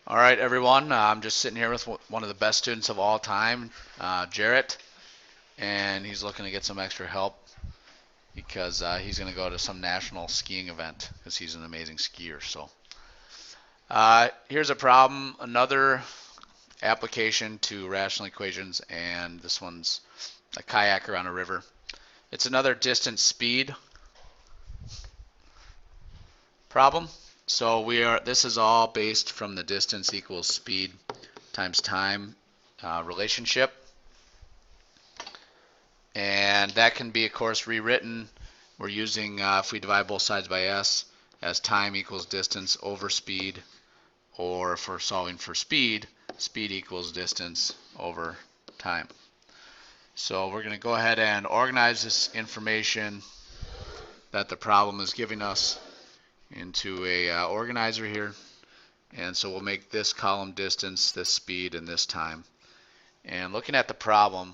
All right, everyone. I'm just sitting here with one of the best students of all time, Jarrett, and he's looking to get some extra help because he's going to go to some national skiing event because he's an amazing skier. So here's a problem, another application to rational equations, and this one's a kayaker on a river. It's another distance speed problem. So this is all based from the distance equals speed times time relationship. And that can be, of course, rewritten. We're using, if we divide both sides by s, as time equals distance over speed, or if we're solving for speed, speed equals distance over time. So we're going to go ahead and organize this information that the problem is giving us into a organizer here. And so we'll make this column distance, this speed, and this time. And looking at the problem,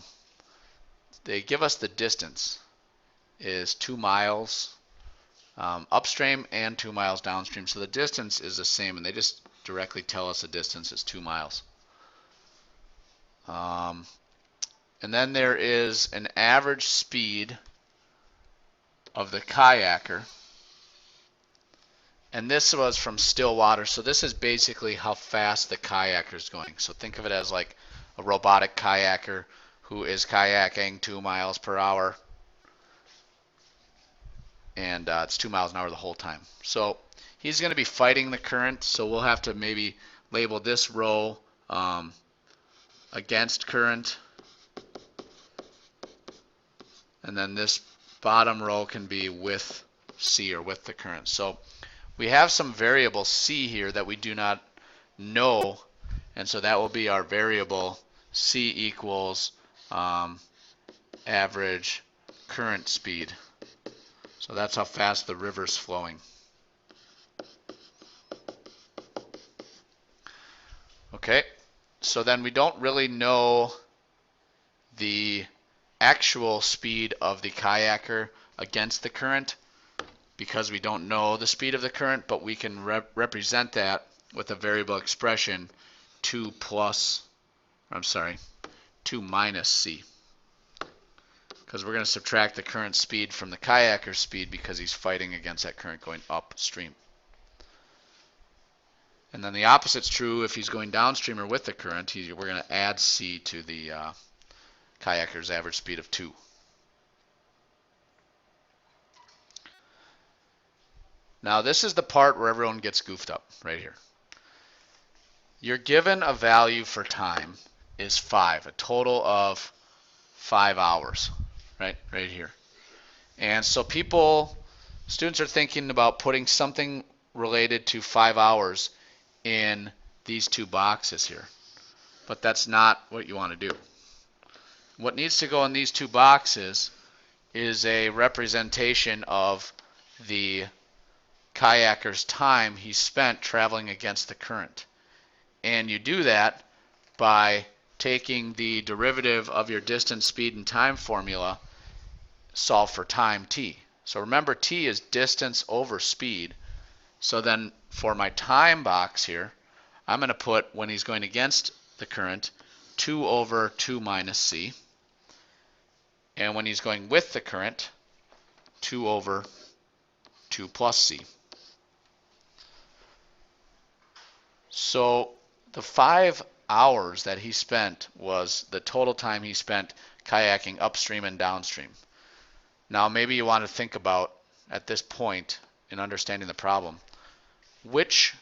they give us the distance is 2 miles upstream and 2 miles downstream. So the distance is the same, and they just directly tell us the distance is 2 miles. And then there is an average speed of the kayaker. And this was from still water, so this is basically how fast the kayaker is going. So think of it as like a robotic kayaker who is kayaking 2 miles per hour. And it's 2 miles an hour the whole time. So he's going to be fighting the current, so we'll have to maybe label this row against current, and then this bottom row can be with C, or with the current. So we have some variable C here that we do not know, and so that will be our variable C equals average current speed. So that's how fast the river's flowing. Okay, so then we don't really know the actual speed of the kayaker against the current because we don't know the speed of the current, but we can represent that with a variable expression 2 minus C. Because we're going to subtract the current speed from the kayaker's speed because he's fighting against that current going upstream. And then the opposite's true if he's going downstream or with the current. We're going to add C to the kayaker's average speed of 2. Now this is the part where everyone gets goofed up right here. You're given a value for time is 5, a total of 5 hours, right here. And so students are thinking about putting something related to 5 hours in these two boxes here. But that's not what you want to do. What needs to go in these two boxes is a representation of the kayaker's time he spent traveling against the current. And you do that by taking the derivative of your distance, speed, and time formula, solve for time t. So remember, t is distance over speed. So then for my time box here, I'm going to put, when he's going against the current, 2 over 2 minus c. And when he's going with the current, 2 over 2 plus c. So the 5 hours that he spent was the total time he spent kayaking upstream and downstream. Now maybe you want to think about, at this point in understanding the problem, which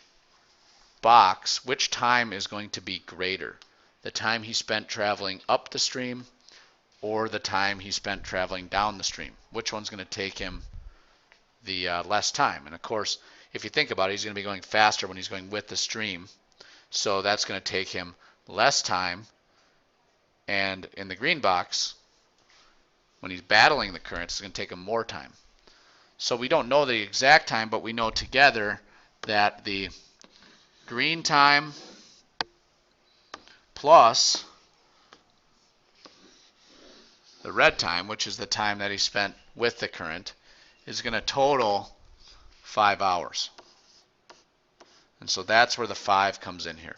time is going to be greater? The time he spent traveling up the stream or the time he spent traveling down the stream? Which one's going to take him the less time? And of course, if you think about it, he's going to be going faster when he's going with the stream. So that's going to take him less time. And in the green box, when he's battling the currents, it's going to take him more time. So we don't know the exact time, but we know together that the green time plus the red time, which is the time that he spent with the current, is going to total 5 hours. And so that's where the 5 comes in here.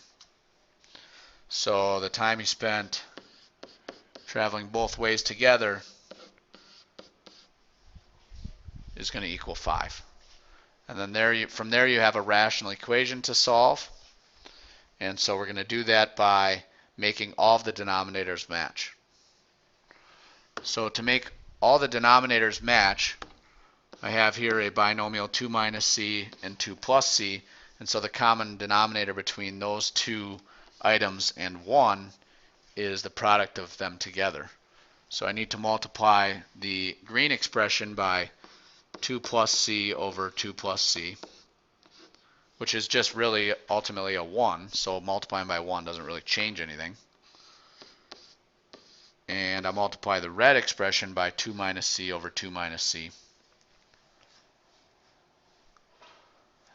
So the time you spent traveling both ways together is going to equal 5. And then from there you have a rational equation to solve. And so we're going to do that by making all of the denominators match. So to make all the denominators match, I have here a binomial 2 minus c and 2 plus c. And so the common denominator between those two items and 1 is the product of them together. So I need to multiply the green expression by 2 plus c over 2 plus c, which is just really ultimately a 1. So multiplying by 1 doesn't really change anything. And I multiply the red expression by 2 minus c over 2 minus c.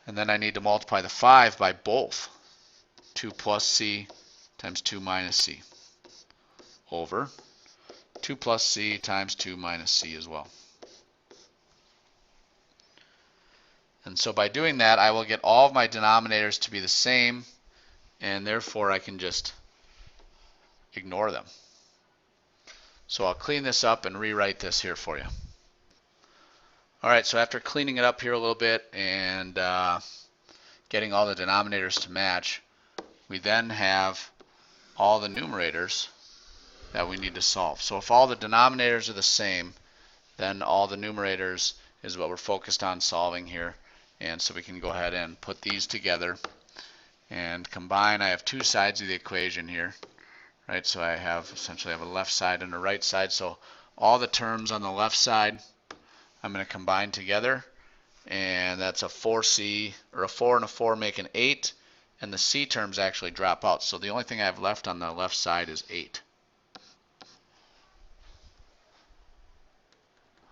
And then I need to multiply the 5 by both 2 plus c times 2 minus c over 2 plus c times 2 minus c as well. And so by doing that, I will get all of my denominators to be the same, and therefore I can just ignore them. So I'll clean this up and rewrite this here for you. All right, so after cleaning it up here a little bit and getting all the denominators to match, we then have all the numerators that we need to solve. So if all the denominators are the same, then all the numerators is what we're focused on solving here. And so we can go ahead and put these together and combine. I have two sides of the equation here, right? So I have essentially a left side and a right side. So all the terms on the left side I'm going to combine together, and that's a 4c, or a 4 and a 4 make an 8, and the c terms actually drop out. So the only thing I have left on the left side is 8.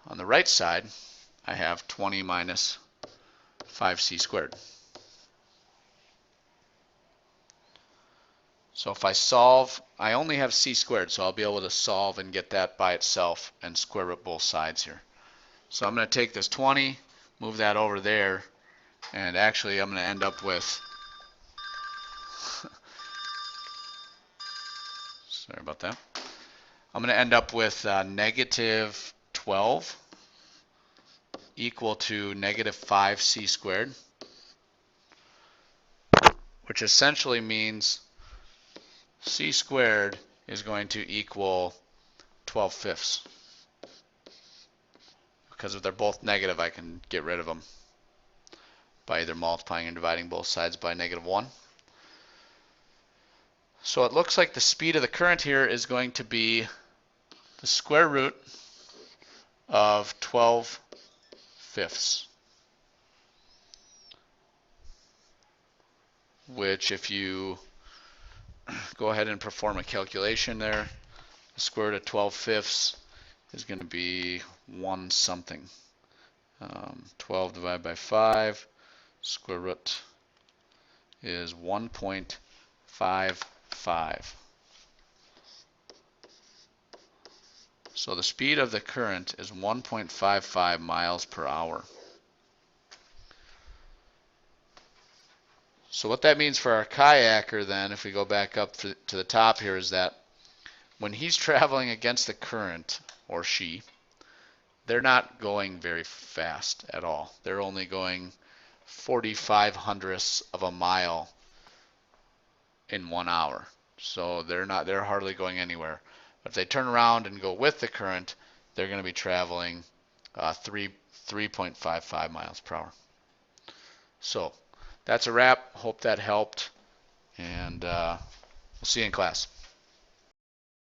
On the right side, I have 20 minus 5c squared. So if I solve, I only have c squared, so I'll be able to solve and get that by itself and square root both sides here. So I'm going to take this 20, move that over there, and actually I'm going to end up with, sorry about that, I'm going to end up with negative 12 equal to negative 5c squared, which essentially means c squared is going to equal 12 fifths. Because if they're both negative, I can get rid of them by either multiplying and dividing both sides by negative 1. So it looks like the speed of the current here is going to be the square root of 12 fifths, which if you go ahead and perform a calculation there, the square root of 12 fifths is going to be 1 something. 12 divided by 5, square root is 1.55. So the speed of the current is 1.55 miles per hour. So what that means for our kayaker then, if we go back up to the top here, is that when he's traveling against the current, or she, they're not going very fast at all. They're only going 45 hundredths of a mile in 1 hour. So they're hardly going anywhere. But if they turn around and go with the current, they're going to be traveling 3.55 miles per hour. So that's a wrap. Hope that helped, and we'll see you in class.